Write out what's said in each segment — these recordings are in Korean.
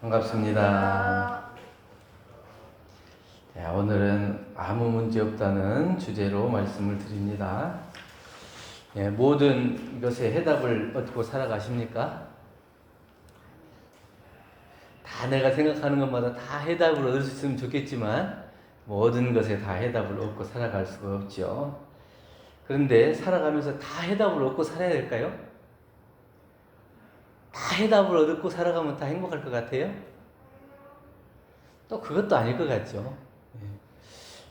반갑습니다. 자, 오늘은 아무 문제 없다는 주제로 말씀을 드립니다. 예, 모든 것에 해답을 얻고 살아가십니까? 다 내가 생각하는 것마다 다 해답을 얻을 수 있으면 좋겠지만 모든 것에 다 해답을 얻고 살아갈 수가 없죠. 그런데 살아가면서 다 해답을 얻고 살아야 될까요? 다 해답을 얻고 살아가면 다 행복할 것 같아요? 또 그것도 아닐 것 같죠.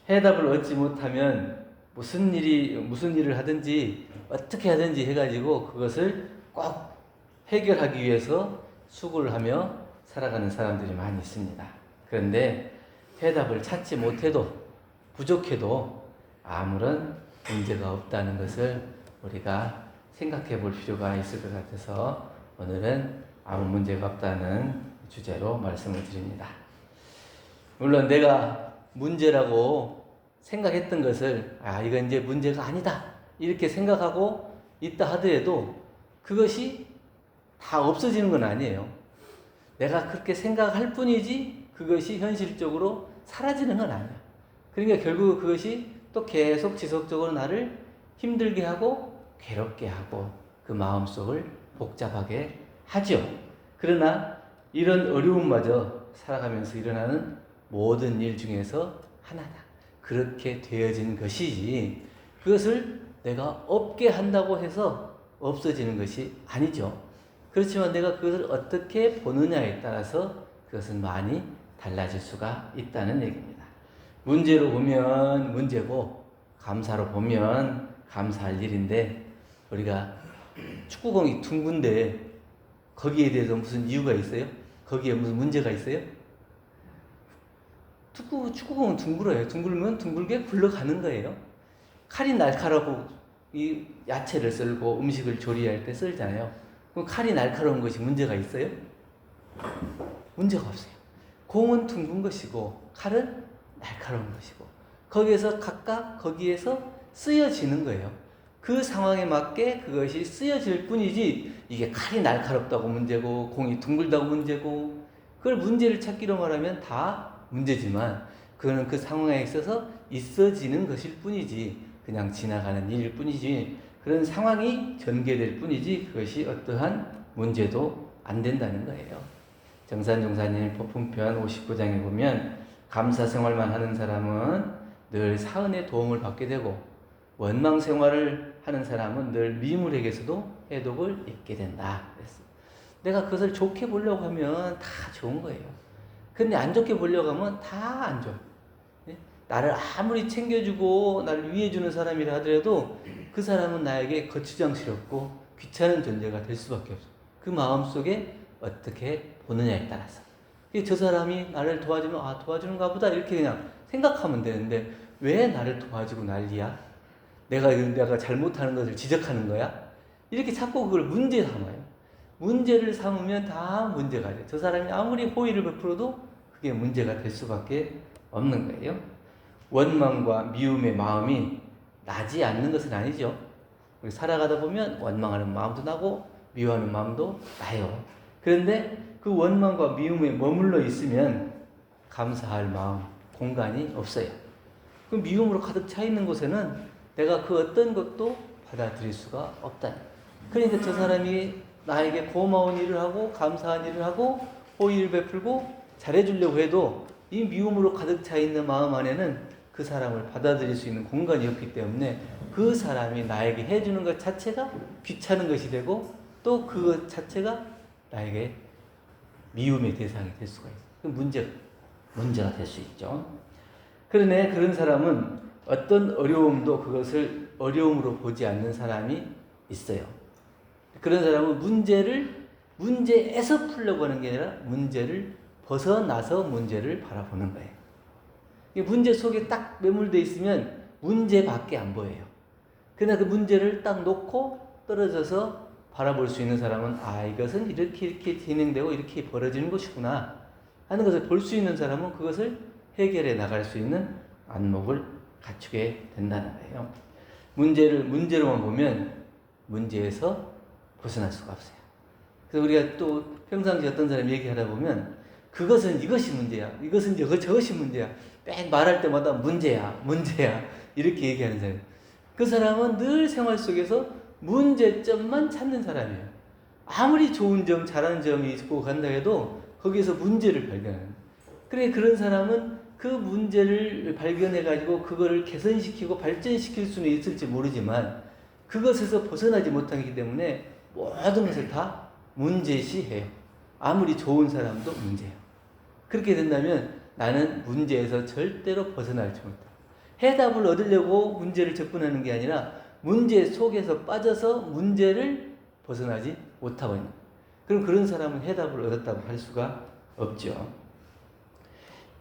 해답을 얻지 못하면 무슨 일을 하든지 어떻게 하든지 해가지고 그것을 꼭 해결하기 위해서 수고를 하며 살아가는 사람들이 많이 있습니다. 그런데 해답을 찾지 못해도 부족해도 아무런 문제가 없다는 것을 우리가 생각해 볼 필요가 있을 것 같아서 오늘은 아무 문제가 없다는 주제로 말씀을 드립니다. 물론 내가 문제라고 생각했던 것을 이건 이제 문제가 아니다 이렇게 생각하고 있다 하더라도 그것이 다 없어지는 건 아니에요. 내가 그렇게 생각할 뿐이지 그것이 현실적으로 사라지는 건 아니야. 그러니까 결국 그것이 또 계속 지속적으로 나를 힘들게 하고 괴롭게 하고 그 마음속을 복잡하게 하죠. 그러나 이런 어려움마저 살아가면서 일어나는 모든 일 중에서 하나다. 그렇게 되어진 것이지 그것을 내가 없게 한다고 해서 없어지는 것이 아니죠. 그렇지만 내가 그것을 어떻게 보느냐에 따라서 그것은 많이 달라질 수가 있다는 얘기입니다. 문제로 보면 문제고 감사로 보면 감사할 일인데 우리가 축구공이 둥근데 거기에 대해서 무슨 이유가 있어요? 거기에 무슨 문제가 있어요? 축구공은 둥글어요. 둥글면 둥글게 굴러가는 거예요. 칼이 날카롭고 이 야채를 썰고 음식을 조리할 때 썰잖아요. 그럼 칼이 날카로운 것이 문제가 있어요? 문제가 없어요. 공은 둥근 것이고 칼은 날카로운 것이고 거기에서 각각 거기에서 쓰여지는 거예요. 그 상황에 맞게 그것이 쓰여질 뿐이지 이게 칼이 날카롭다고 문제고 공이 둥글다고 문제고 그걸 문제를 찾기로 말하면 다 문제지만 그거는 그 상황에 있어서 있어지는 것일 뿐이지 그냥 지나가는 일일 뿐이지 그런 상황이 전개될 뿐이지 그것이 어떠한 문제도 안 된다는 거예요. 정산종사님 법훈편 59장에 보면 감사 생활만 하는 사람은 늘 사은의 도움을 받게 되고 원망 생활을 하는 사람은 늘 미물에게서도 해독을 입게 된다. 그랬어요. 내가 그것을 좋게 보려고 하면 다 좋은 거예요. 근데 안 좋게 보려고 하면 다 안 좋아. 나를 아무리 챙겨주고 나를 위해주는 사람이라 하더라도 그 사람은 나에게 거추장스럽고 귀찮은 존재가 될 수밖에 없어. 그 마음속에 어떻게 보느냐에 따라서. 저 사람이 나를 도와주면 도와주는가 보다 이렇게 그냥 생각하면 되는데 왜 나를 도와주고 난리야? 내가 잘못하는 것을 지적하는 거야? 이렇게 자꾸 그걸 문제 삼아요. 문제를 삼으면 다 문제가 돼요. 저 사람이 아무리 호의를 베풀어도 그게 문제가 될 수밖에 없는 거예요. 원망과 미움의 마음이 나지 않는 것은 아니죠. 우리 살아가다 보면 원망하는 마음도 나고 미워하는 마음도 나요. 그런데 그 원망과 미움에 머물러 있으면 감사할 마음, 공간이 없어요. 그 미움으로 가득 차 있는 곳에는 내가 그 어떤 것도 받아들일 수가 없다. 그러니까 저 사람이 나에게 고마운 일을 하고 감사한 일을 하고 호의를 베풀고 잘해주려고 해도 이 미움으로 가득 차 있는 마음 안에는 그 사람을 받아들일 수 있는 공간이 없기 때문에 그 사람이 나에게 해주는 것 자체가 귀찮은 것이 되고 또 그것 자체가 나에게 미움의 대상이 될 수가 있어요. 그 문제가 될 수 있죠. 그러네 그런 사람은 어떤 어려움도 그것을 어려움으로 보지 않는 사람이 있어요. 그런 사람은 문제에서 풀려고 하는 게 아니라 문제를 벗어나서 문제를 바라보는 거예요. 문제 속에 딱 매몰되어 있으면 문제밖에 안 보여요. 그러나 그 문제를 딱 놓고 떨어져서 바라볼 수 있는 사람은 이것은 이렇게 진행되고 이렇게 벌어지는 것이구나 하는 것을 볼 수 있는 사람은 그것을 해결해 나갈 수 있는 안목을 갖추게 된다는 거예요. 문제로만 보면 문제에서 벗어날 수가 없어요. 그래서 우리가 또 평상시 어떤 사람 얘기하다 보면 그것은 이것이 문제야. 이것은 저것이 문제야. 뺑 말할 때마다 문제야. 이렇게 얘기하는 사람. 그 사람은 늘 생활 속에서 문제점만 찾는 사람이에요. 아무리 좋은 점, 잘하는 점이 있고 간다 해도 거기에서 문제를 발견하는. 그래, 그런 사람은 그 문제를 발견해가지고 그거를 개선시키고 발전시킬 수는 있을지 모르지만 그것에서 벗어나지 못하기 때문에 모든 것을 다 문제시해요. 아무리 좋은 사람도 문제예요. 그렇게 된다면 나는 문제에서 절대로 벗어나지 못한다. 해답을 얻으려고 문제를 접근하는 게 아니라 문제 속에서 빠져서 문제를 벗어나지 못하고 있는. 그럼 그런 사람은 해답을 얻었다고 할 수가 없죠.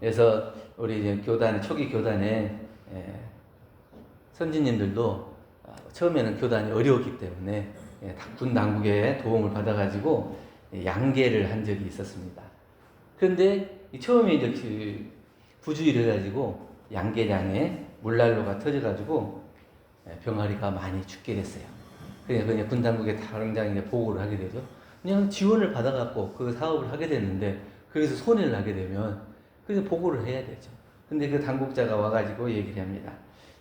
그래서 우리 이제 초기 교단에 선진님들도 처음에는 교단이 어려웠기 때문에 군 당국의 도움을 받아가지고 양계를 한 적이 있었습니다. 그런데 처음에 이제 부주의를 해가지고 양계장에 물난로가 터져가지고 병아리가 많이 죽게 됐어요. 그냥 군 당국의 당장에 보고를 하게 되죠. 그냥 지원을 받아갖고 그 사업을 하게 됐는데 거기서 손해를 나게 되면 그래서 보고를 해야 되죠. 근데 그 당국자가 와가지고 얘기를 합니다.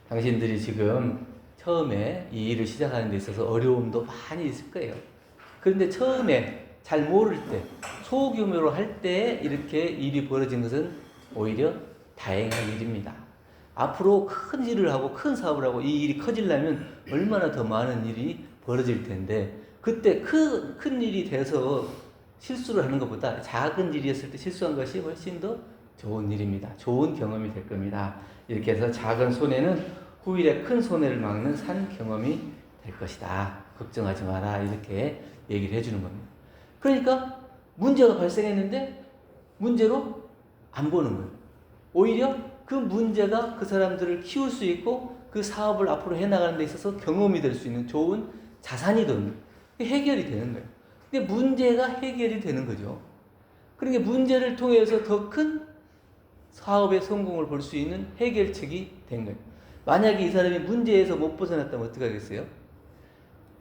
당신들이 지금 처음에 이 일을 시작하는 데 있어서 어려움도 많이 있을 거예요. 그런데 처음에 잘 모를 때, 소규모로 할 때 이렇게 일이 벌어진 것은 오히려 다행한 일입니다. 앞으로 큰 일을 하고 큰 사업을 하고 이 일이 커지려면 얼마나 더 많은 일이 벌어질 텐데 그때 큰 일이 돼서 실수를 하는 것보다 작은 일이었을 때 실수한 것이 훨씬 더 좋은 일입니다. 좋은 경험이 될 겁니다. 이렇게 해서 작은 손해는 후일에 큰 손해를 막는 산 경험이 될 것이다. 걱정하지 마라. 이렇게 얘기를 해주는 겁니다. 그러니까 문제가 발생했는데 문제로 안 보는 거예요. 오히려 그 문제가 그 사람들을 키울 수 있고 그 사업을 앞으로 해나가는 데 있어서 경험이 될 수 있는 좋은 자산이 되는 거예요. 해결이 되는 거예요. 근데 문제가 해결이 되는 거죠. 그러니까 문제를 통해서 더 큰 사업의 성공을 볼 수 있는 해결책이 된 거예요. 만약에 이 사람이 문제에서 못 벗어났다면 어떻게 하겠어요?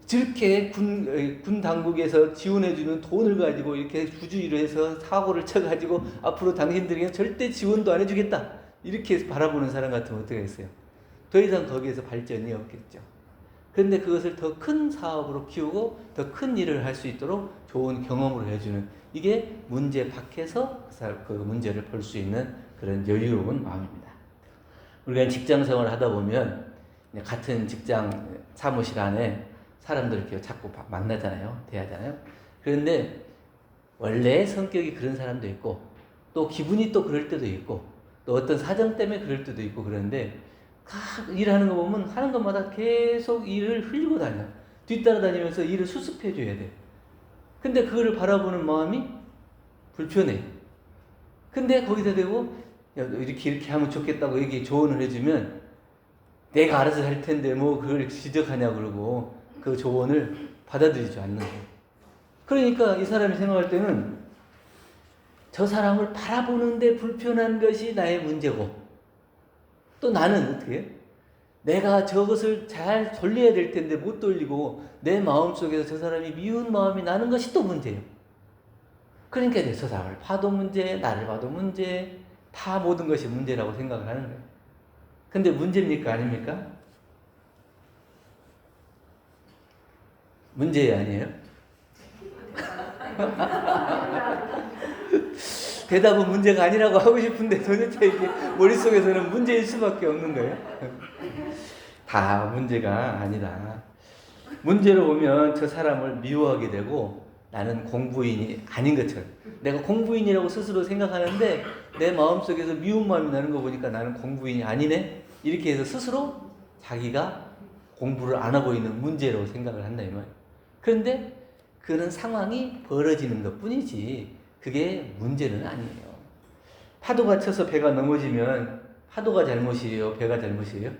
저렇게 군 당국에서 지원해주는 돈을 가지고 이렇게 부주의를 해서 사고를 쳐가지고 앞으로 당신들에게 절대 지원도 안 해주겠다. 이렇게 바라보는 사람 같으면 어떻게 하겠어요? 더 이상 거기에서 발전이 없겠죠. 그런데 그것을 더 큰 사업으로 키우고 더 큰 일을 할 수 있도록 좋은 경험을 해주는 이게 문제 밖에서 그 문제를 볼 수 있는 그런 여유로운 마음입니다. 우리가 직장 생활을 하다 보면 같은 직장 사무실 안에 사람들 이렇게 자꾸 만나잖아요. 대하잖아요. 그런데 원래 성격이 그런 사람도 있고 또 기분이 또 그럴 때도 있고 또 어떤 사정 때문에 그럴 때도 있고 그런데 일하는 거 보면 하는 것마다 계속 일을 흘리고 다녀. 뒤따라다니면서 일을 수습해 줘야 돼. 근데 그거를 바라보는 마음이 불편해. 근데 거기다 대고 이렇게 하면 좋겠다고 얘기 조언을 해주면 내가 알아서 할 텐데 뭐 그걸 지적하냐 그러고 그 조언을 받아들이지 않는 거예요. 그러니까 이 사람이 생각할 때는 저 사람을 바라보는데 불편한 것이 나의 문제고 또 나는 어떻게 해요? 내가 저것을 잘 돌려야 될 텐데 못 돌리고 내 마음속에서 저 사람이 미운 마음이 나는 것이 또 문제예요. 그러니까 저 사람을 봐도 문제, 나를 봐도 문제, 다 모든 것이 문제라고 생각을 하는 거예요. 근데 문제입니까? 아닙니까? 문제 아니에요? 대답은 문제가 아니라고 하고 싶은데 도대체 이게 머릿속에서는 문제일 수밖에 없는 거예요. 다 문제가 아니다. 문제로 보면 저 사람을 미워하게 되고 나는 공부인이 아닌 것처럼 내가 공부인이라고 스스로 생각하는데 내 마음속에서 미운 마음이 나는 거 보니까 나는 공부인이 아니네? 이렇게 해서 스스로 자기가 공부를 안 하고 있는 문제로 생각을 한다 이 말이에요. 그런데 그런 상황이 벌어지는 것 뿐이지 그게 문제는 아니에요. 파도가 쳐서 배가 넘어지면 파도가 잘못이에요? 배가 잘못이에요?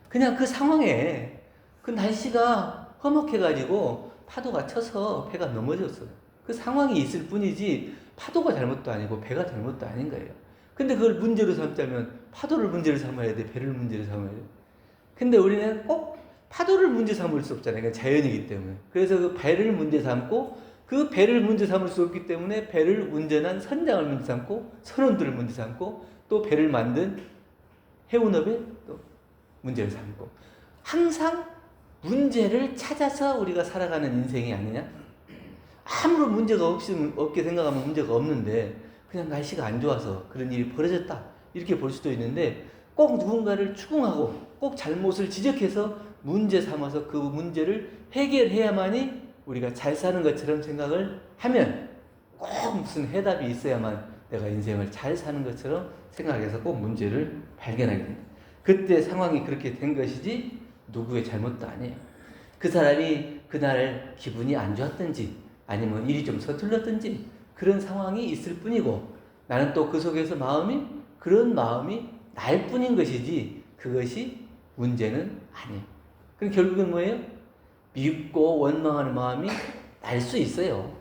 그냥 그 상황에 그 날씨가 험악해가지고 파도가 쳐서 배가 넘어졌어요. 그 상황이 있을 뿐이지 파도가 잘못도 아니고 배가 잘못도 아닌 거예요. 근데 그걸 문제로 삼자면 파도를 문제로 삼아야 돼? 배를 문제로 삼아야 돼? 근데 우리는 꼭 파도를 문제 삼을 수 없잖아요. 그러니까 자연이기 때문에. 그래서 그 배를 문제 삼고 그 배를 문제 삼을 수 없기 때문에 배를 운전한 선장을 문제 삼고 선원들을 문제 삼고 또 배를 만든 해운업에 또 문제를 삼고 항상 문제를 찾아서 우리가 살아가는 인생이 아니냐? 아무런 문제가 없게 생각하면 문제가 없는데 그냥 날씨가 안 좋아서 그런 일이 벌어졌다 이렇게 볼 수도 있는데 꼭 누군가를 추궁하고 꼭 잘못을 지적해서 문제 삼아서 그 문제를 해결해야만이 우리가 잘 사는 것처럼 생각을 하면 꼭 무슨 해답이 있어야만 내가 인생을 잘 사는 것처럼 생각해서 꼭 문제를 발견하게 된다. 그때 상황이 그렇게 된 것이지 누구의 잘못도 아니에요. 그 사람이 그날 기분이 안 좋았든지 아니면 일이 좀 서툴렀든지 그런 상황이 있을 뿐이고 나는 또 그 속에서 그런 마음이 날 뿐인 것이지 그것이 문제는 아니에요. 그럼 결국은 뭐예요? 믿고 원망하는 마음이 날 수 있어요.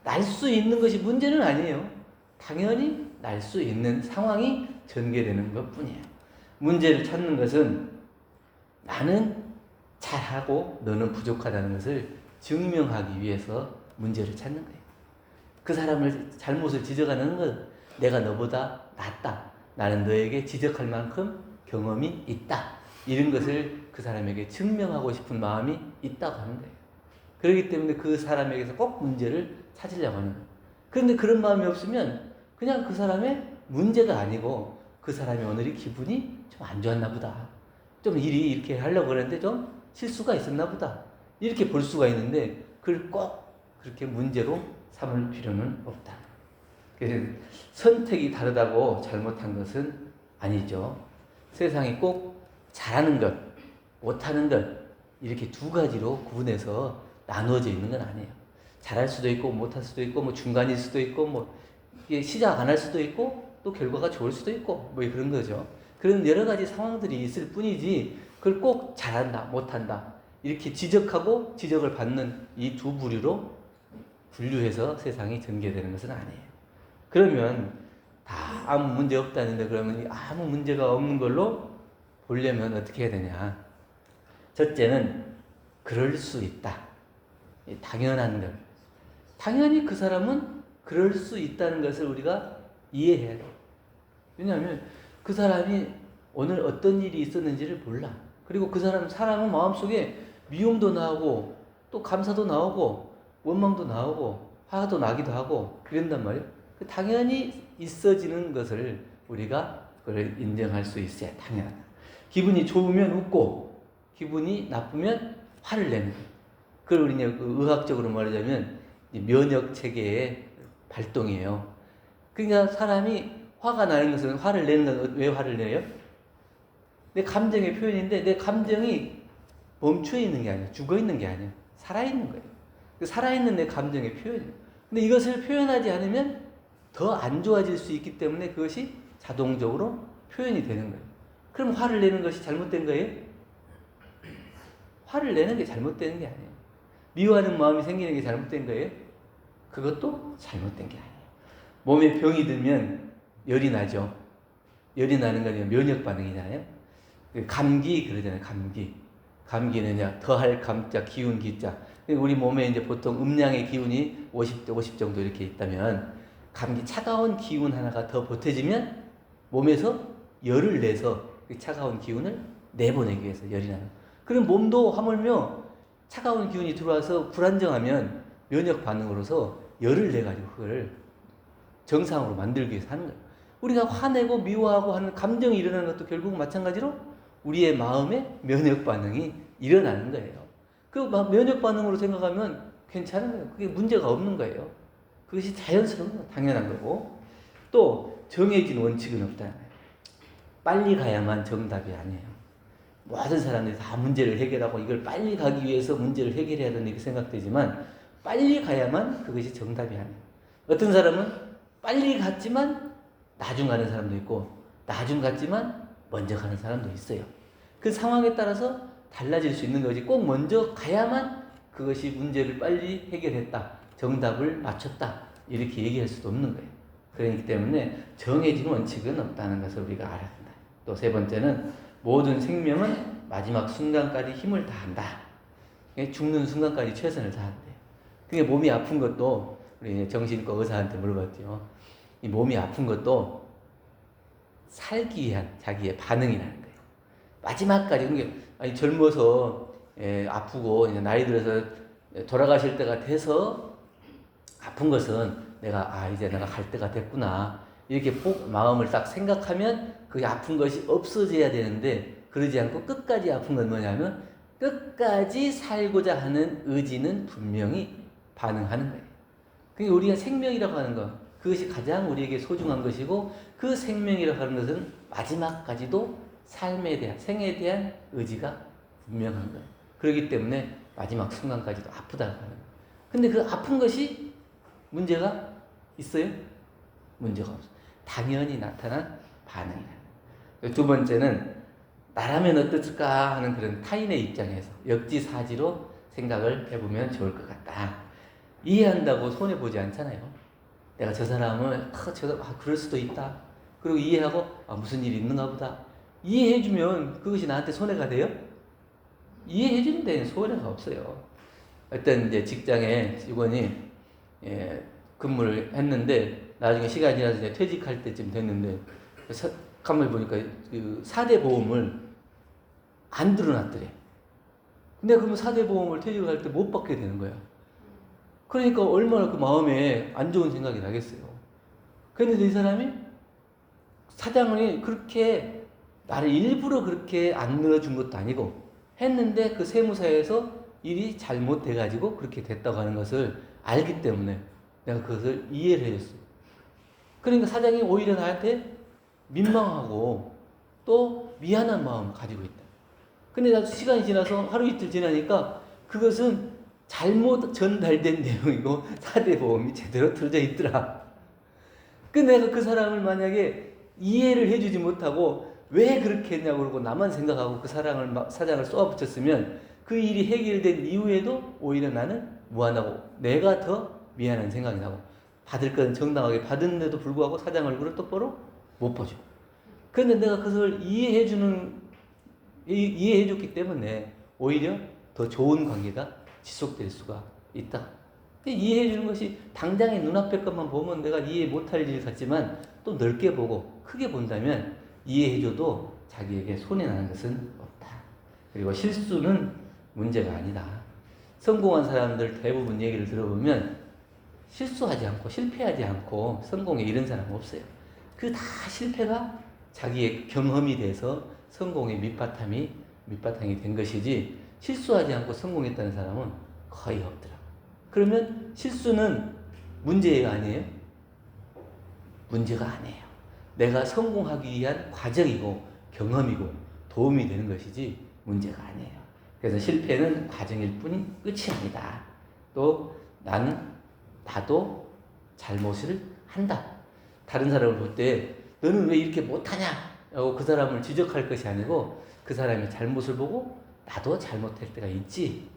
날 수 있는 것이 문제는 아니에요. 당연히 날 수 있는 상황이 전개되는 것 뿐이에요. 문제를 찾는 것은 나는 잘하고 너는 부족하다는 것을 증명하기 위해서 문제를 찾는 거예요. 그 사람을 잘못을 지적하는 건 내가 너보다 낫다. 나는 너에게 지적할 만큼 경험이 있다. 이런 것을 그 사람에게 증명하고 싶은 마음이 있다고 하는 거예요. 그렇기 때문에 그 사람에게서 꼭 문제를 찾으려고 하는 거예요. 그런데 그런 마음이 없으면 그냥 그 사람의 문제가 아니고 그 사람이 오늘이 기분이 좀 안 좋았나 보다. 좀 일이 이렇게 하려고 그랬는데 좀 실수가 있었나 보다. 이렇게 볼 수가 있는데 그걸 꼭 그렇게 문제로 삼을 필요는 없다. 그래서 선택이 다르다고 잘못한 것은 아니죠. 세상이 꼭 잘하는 것, 못하는 것 이렇게 두 가지로 구분해서 나누어져 있는 건 아니에요. 잘할 수도 있고 못할 수도 있고 뭐 중간일 수도 있고 뭐 이게 시작 안 할 수도 있고 또 결과가 좋을 수도 있고 뭐 그런 거죠. 그런 여러 가지 상황들이 있을 뿐이지 그걸 꼭 잘한다 못한다 이렇게 지적하고 지적을 받는 이 두 부류로 분류해서 세상이 전개되는 것은 아니에요. 그러면 다 아무 문제 없다는데 그러면 아무 문제가 없는 걸로 보려면 어떻게 해야 되냐? 첫째는 그럴 수 있다. 당연한 것. 당연히 그 사람은 그럴 수 있다는 것을 우리가 이해해야 돼요. 왜냐하면 그 사람이 오늘 어떤 일이 있었는지를 몰라. 그리고 그 사람은 마음속에 미움도 나오고 또 감사도 나오고 원망도 나오고 화도 나기도 하고 그런단 말이에요. 당연히 있어지는 것을 우리가 그걸 인정할 수 있어야 당연하다. 기분이 좋으면 웃고 기분이 나쁘면 화를 내는 거예요. 그걸 우리 의학적으로 말하자면 면역 체계의 발동이에요. 그러니까 사람이 화가 나는 것은 화를 내는 건 왜 화를 내요? 내 감정의 표현인데 내 감정이 멈춰 있는 게 아니에요. 죽어 있는 게 아니에요. 살아 있는 거예요. 살아있는 내 감정의 표현이에요. 근데 이것을 표현하지 않으면 더 안 좋아질 수 있기 때문에 그것이 자동적으로 표현이 되는 거예요. 그럼 화를 내는 것이 잘못된 거예요? 화를 내는 게 잘못되는 게 아니에요. 미워하는 마음이 생기는 게 잘못된 거예요? 그것도 잘못된 게 아니에요. 몸에 병이 들면 열이 나죠. 열이 나는 건 면역 반응이잖아요. 감기 그러잖아요. 감기는 더할 감자, 기운 기자. 우리 몸에 이제 보통 음양의 기운이 50대 50 정도 이렇게 있다면 감기 차가운 기운 하나가 더 보태지면 몸에서 열을 내서 그 차가운 기운을 내보내기 위해서 열이 나는. 그럼 몸도 하물며 차가운 기운이 들어와서 불안정하면 면역 반응으로서 열을 내가지고 그걸 정상으로 만들기 위해서 하는 거예요. 우리가 화내고 미워하고 하는 감정이 일어나는 것도 결국 마찬가지로 우리의 마음에 면역 반응이 일어나는 거예요. 그 면역 반응으로 생각하면 괜찮은 거예요. 그게 문제가 없는 거예요. 그것이 자연스러운 거, 당연한 거고. 또 정해진 원칙은 없다는 거예요. 빨리 가야만 정답이 아니에요. 모든 사람들이 다 문제를 해결하고 이걸 빨리 가기 위해서 문제를 해결해야 된다 이렇게 생각되지만 빨리 가야만 그것이 정답이 아니에요. 어떤 사람은 빨리 갔지만 나중 가는 사람도 있고 나중 갔지만 먼저 가는 사람도 있어요. 그 상황에 따라서 달라질 수 있는 거지 꼭 먼저 가야만 그것이 문제를 빨리 해결했다. 정답을 맞췄다. 이렇게 얘기할 수도 없는 거예요. 그렇기 때문에 정해진 원칙은 없다는 것을 우리가 알아야 한다. 또 세 번째는 모든 생명은 마지막 순간까지 힘을 다한다. 죽는 순간까지 최선을 다한대. 그게 몸이 아픈 것도 우리 정신과 의사한테 물어봤죠. 이 몸이 아픈 것도 살기 위한 자기의 반응이라는 거예요. 마지막까지 아니 젊어서 아프고 이제 나이 들어서 돌아가실 때가 돼서 아픈 것은 이제 내가 갈 때가 됐구나 이렇게 마음을 딱 생각하면 그 아픈 것이 없어져야 되는데 그러지 않고 끝까지 아픈 건 뭐냐면 끝까지 살고자 하는 의지는 분명히 반응하는 거예요. 그게 우리가 생명이라고 하는 것, 그것이 가장 우리에게 소중한 것이고 그 생명이라고 하는 것은 마지막까지도 삶에 대한, 생에 대한 의지가 분명한 거예요. 그렇기 때문에 마지막 순간까지도 아프다고 하는 거예요. 근데 그 아픈 것이 문제가 있어요? 문제가 없어요. 당연히 나타난 반응이다. 두 번째는 나라면 어떨까 하는 그런 타인의 입장에서 역지사지로 생각을 해보면 좋을 것 같다. 이해한다고 손해보지 않잖아요. 내가 저 사람을 그럴 수도 있다. 그리고 이해하고 무슨 일이 있는가 보다. 이해해주면 그것이 나한테 손해가 돼요? 이해해주는 데는 손해가 없어요. 어떤 이제 직장에 직원이 근무를 했는데 나중에 시간이 지나서 이제 퇴직할 때쯤 됐는데 가만히 보니까 그 4대 보험을 안 들어놨더래. 근데 그러면 4대 보험을 퇴직을 할 때 못 받게 되는 거야. 그러니까 얼마나 그 마음에 안 좋은 생각이 나겠어요. 그런데 이 사람이 사장이 그렇게 나를 일부러 그렇게 안 넣어준 것도 아니고 했는데 그 세무사에서 일이 잘못돼가지고 그렇게 됐다고 하는 것을 알기 때문에 내가 그것을 이해를 해줬어요. 그러니까 사장이 오히려 나한테 민망하고 또 미안한 마음을 가지고 있다. 근데 나도 시간이 지나서 하루 이틀 지나니까 그것은 잘못 전달된 내용이고 4대 보험이 제대로 들어져 있더라. 근데 내가 그 사람을 만약에 이해를 해주지 못하고 왜 그렇게 했냐고 그러고 나만 생각하고 그 사장을 쏘아붙였으면 그 일이 해결된 이후에도 오히려 나는 무안하고 내가 더 미안한 생각이 나고 받을 건 정당하게 받았는데도 불구하고 사장 얼굴을 똑바로 못 보죠. 그런데 내가 그것을 이해해줬기 때문에 오히려 더 좋은 관계가 지속될 수가 있다. 이해해주는 것이 당장의 눈앞의 것만 보면 내가 이해 못할 일 같지만 또 넓게 보고 크게 본다면 이해해줘도 자기에게 손해나는 것은 없다. 그리고 실수는 문제가 아니다. 성공한 사람들 대부분 얘기를 들어보면 실수하지 않고 실패하지 않고 성공에 이른 사람은 없어요. 그 다 실패가 자기의 경험이 돼서 성공의 밑바탕이 된 것이지 실수하지 않고 성공했다는 사람은 거의 없더라고요. 그러면 실수는 문제가 아니에요? 문제가 아니에요. 내가 성공하기 위한 과정이고 경험이고 도움이 되는 것이지 문제가 아니에요. 그래서 실패는 과정일 뿐이 끝이 아니다. 또 나도 잘못을 한다. 다른 사람을 볼 때 너는 왜 이렇게 못하냐? 라고 그 사람을 지적할 것이 아니고 그 사람의 잘못을 보고 나도 잘못할 때가 있지.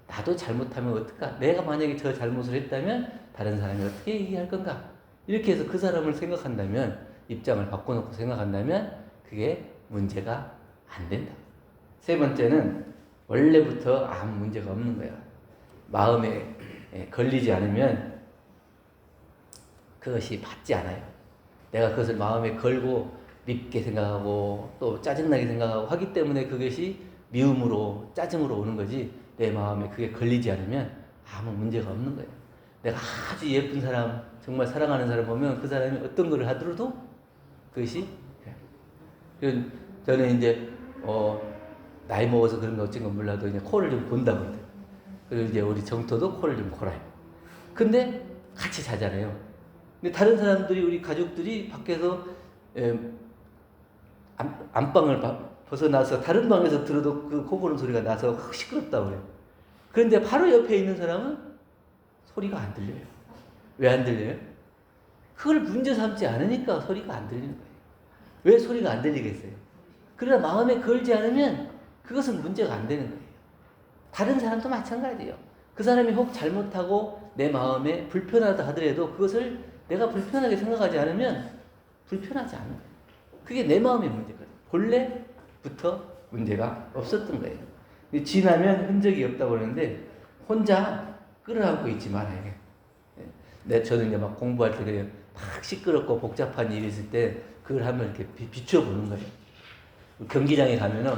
나도 잘못하면 어떨까? 내가 만약에 저 잘못을 했다면 다른 사람이 어떻게 얘기할 건가? 이렇게 해서 그 사람을 생각한다면 입장을 바꿔놓고 생각한다면 그게 문제가 안 된다. 세 번째는 원래부터 아무 문제가 없는 거야. 마음에 걸리지 않으면 그것이 받지 않아요. 내가 그것을 마음에 걸고 밉게 생각하고 또 짜증나게 생각하고 하기 때문에 그것이 미움으로 짜증으로 오는 거지 내 마음에 그게 걸리지 않으면 아무 문제가 없는 거예요. 내가 아주 예쁜 사람 정말 사랑하는 사람 보면 그 사람이 어떤 거를 하더라도 그것이 저는 이제 나이 먹어서 그런 거 어쩐 건 몰라도 이제 코를 좀 본다고 해요. 그리고 이제 우리 정토도 코를 좀 골아요. 근데 같이 자잖아요. 근데 다른 사람들이 우리 가족들이 밖에서 안방을 벗어나서 다른 방에서 들어도 그 코 고는 소리가 나서 시끄럽다고 그래요. 그런데 바로 옆에 있는 사람은 소리가 안 들려요. 왜 안 들려요? 그걸 문제 삼지 않으니까 소리가 안 들리는 거예요. 왜 소리가 안 들리겠어요? 그러나 마음에 걸지 않으면 그것은 문제가 안 되는 거예요. 다른 사람도 마찬가지예요. 그 사람이 혹 잘못하고 내 마음에 불편하다 하더라도 그것을 내가 불편하게 생각하지 않으면 불편하지 않은 거예요. 그게 내 마음의 문제거든요. 본래부터 문제가 없었던 거예요. 지나면 흔적이 없다고 그러는데 혼자 끌어안고 있지 말아야 돼. 저는 이제 막 공부할 때 그래요. 막 시끄럽고 복잡한 일이 있을 때 그걸 한번 이렇게 비춰보는 거예요. 경기장에 가면은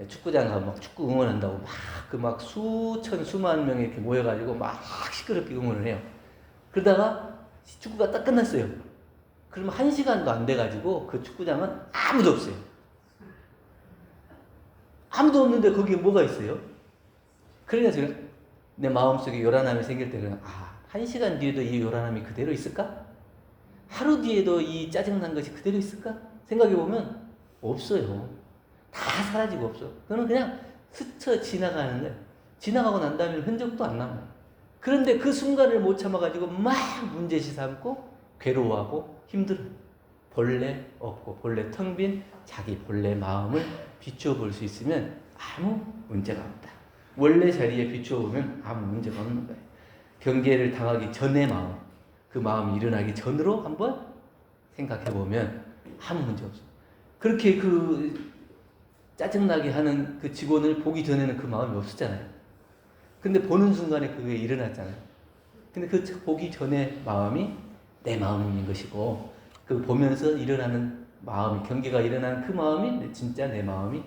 축구장 가면 막 축구 응원한다고 막 그 막 수만 명이 이렇게 모여가지고 막 시끄럽게 응원을 해요. 그러다가 축구가 딱 끝났어요. 그러면 1시간도 안 돼가지고 그 축구장은 아무도 없어요. 아무도 없는데 거기에 뭐가 있어요? 그러니까 제가 내 마음속에 요란함이 생길 때 그냥 1시간 뒤에도 이 요란함이 그대로 있을까? 하루 뒤에도 이 짜증난 것이 그대로 있을까? 생각해보면 없어요. 다 사라지고 없어. 그거는 그냥 스쳐 지나가는 거예요. 지나가고 난 다음에 흔적도 안 남아요. 그런데 그 순간을 못 참아가지고 막 문제시 삼고 괴로워하고 힘들어요. 본래 없고 본래 텅 빈 자기 본래 마음을 비추어볼 수 있으면 아무 문제가 없다. 원래 자리에 비추어보면 아무 문제가 없는 거예요. 경계를 당하기 전의 마음, 그 마음이 일어나기 전으로 한번 생각해보면 아무 문제 없어요. 그렇게 그 짜증나게 하는 그 직원을 보기 전에는 그 마음이 없었잖아요. 근데 보는 순간에 그게 일어났잖아요. 근데 그 보기 전에 마음이 내 마음인 것이고, 그 보면서 일어나는 마음이, 경계가 일어나는 그 마음이 진짜 내 마음이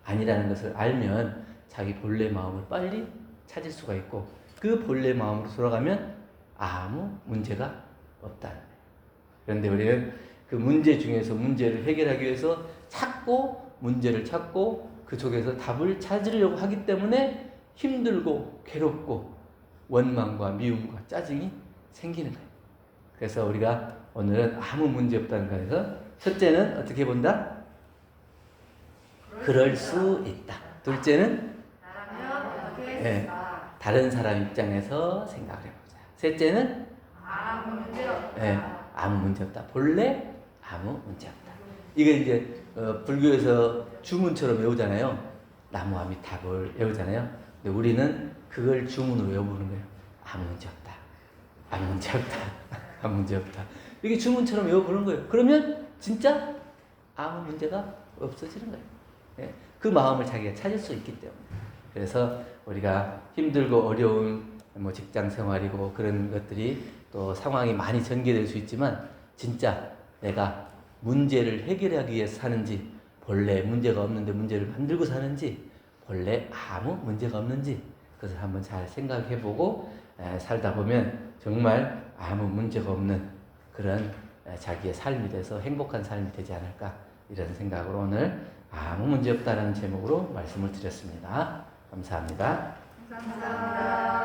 아니라는 것을 알면 자기 본래 마음을 빨리 찾을 수가 있고, 그 본래 마음으로 돌아가면 아무 문제가 없다는 거예요. 그런데 우리는 그 문제 중에서 문제를 해결하기 위해서 문제를 찾고 그 속에서 답을 찾으려고 하기 때문에 힘들고 괴롭고 원망과 미움과 짜증이 생기는 거예요. 그래서 우리가 오늘은 아무 문제 없다는 거에서 첫째는 어떻게 본다? 그럴 수 있다. 둘째는 다른 사람 입장에서 생각을 해보자. 셋째는 아무 문제 없다. 아무 문제 없다. 본래 아무 문제 없다. 이게 이제 불교에서 주문처럼 외우잖아요. 나무아미타불 외우잖아요. 근데 우리는 그걸 주문으로 외워보는 거예요. 아무 문제 없다. 아무 문제 없다. 아무 문제 없다. 이게 주문처럼 외워보는 거예요. 그러면 진짜 아무 문제가 없어지는 거예요. 예? 그 마음을 자기가 찾을 수 있기 때문에. 그래서 우리가 힘들고 어려운 직장 생활이고 그런 것들이 또 상황이 많이 전개될 수 있지만 진짜 내가 문제를 해결하기 위해서 사는지, 본래 문제가 없는데 문제를 만들고 사는지, 본래 아무 문제가 없는지 그것을 한번 잘 생각해보고 살다 보면 정말 아무 문제가 없는 그런 자기의 삶이 돼서 행복한 삶이 되지 않을까, 이런 생각으로 오늘 아무 문제 없다라는 제목으로 말씀을 드렸습니다. 감사합니다. 감사합니다.